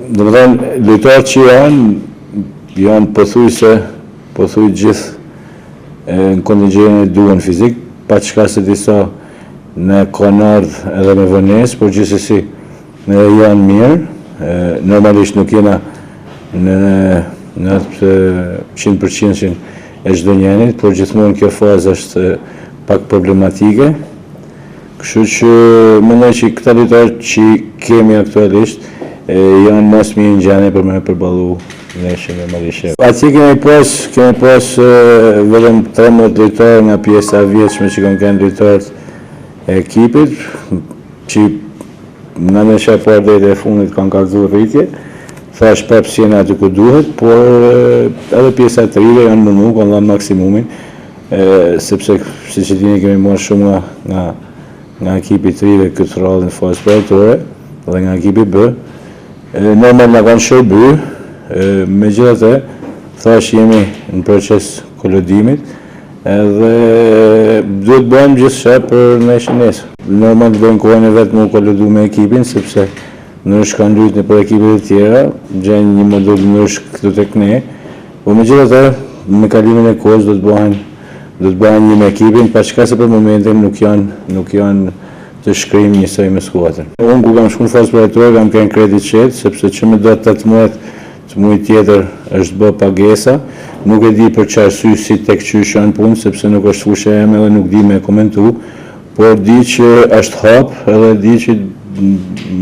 Do të thënë, lojtarët që janë pothuaj gjithë në kontingjentin e duan fizik, pa çka se disa në kanë ardhur edhe me vonesë, por gjithsesi ne janë mirë. Normalisht nuk jena në 100% e çdo njerit, por gjithmonë kjo fazë është pak problematike. Kështu që mendoj që këta lojtarë që kemi aktualisht janë mas mirë në gjendje për me përballu ndeshjen me Malishevë. Atje kemi pas vetëm 13 lojtarë nga pjesa e vjetshme që kanë qenë lojtarët e ekipit, që nga ndeshja e parë deri e fundit kanë kallëzuar rritje. Thash prapë si jena aty ku duhet, por edhe pjesa e trive janë mundu, kanë dhënë maksimumin, sepse siç e dini kemi marrë shumë nga ekipi trive këtë radhë në fazë përjetore dhe nga ekipi B. Normal nga kanë shërby, megjithatë, thash jemi në proces kolodimit edhe duhet bëjmë gjithçka për ndeshjen nesër. Normal bëjmë kohën e vetë më kolodu me ekipin, sepse nërsh kanë lujtë në për ekipet e tjera, gjenë një model nërsh këtu tek ne, por megjithatë, me kalimin e kohës do të bëhen një me ekipin, pa çka se për momentin nuk janë të shkrim njësoj me skuadrën. Unë ku kam shku në fazë përjetore, kam kënë kredit qetë, sepse që me do 18 të mujë tjetër është bë pagesa, nuk e di për që arsye si tek qysh janë punë, sepse nuk është fushë e eme dhe nuk di me komentu, por di që është hapë edhe di që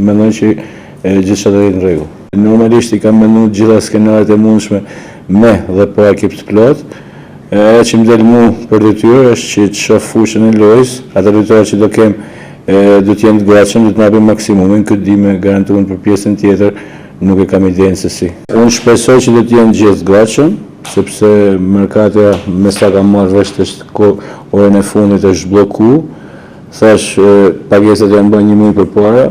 mendoj që gjithçka do jetë në rregull. Normalisht i kam menduar gjitha skenaret e mundshme me dhe po ekip të plot. Ajo që më del mu për detyrë është që të shoh fushën e lojës, ata lojtarë që do kem do të jenë të gatshëm, do të marrin maksimumin, këtë di me garantuar për pjesën tjetër, nuk e kam idenë se si. Unë shpresoj që do të jenë gjithë të gatshëm, sepse merkatja me sa kam marrë vesh është orën e fundit është blloku. Thash pagesat janë bërë një muaj përpara,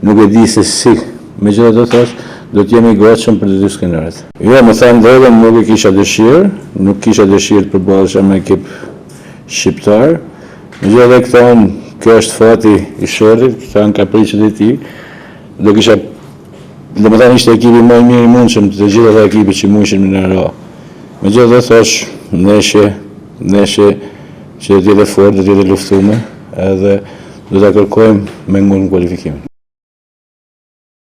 nuk e di se si. Megjithatë thash do të jemi gatshëm për të dy skenaret. Jo, më thanë drejtën, nuk e kisha dëshirë, nuk kisha dëshirë të përballesha me ekip shqiptar. Megjithatë këta kjo është fati i shortit, këta janë kapriçet e tij. Domethënë ishte ekipi më i mirë i mundshëm të gjithë ata ekipet që mundishin në ra. Megjithatë thash ndeshje që do të jetë fort, do të jetë luftuar, edhe do ta kërkojmë me ngullën kualifikimin.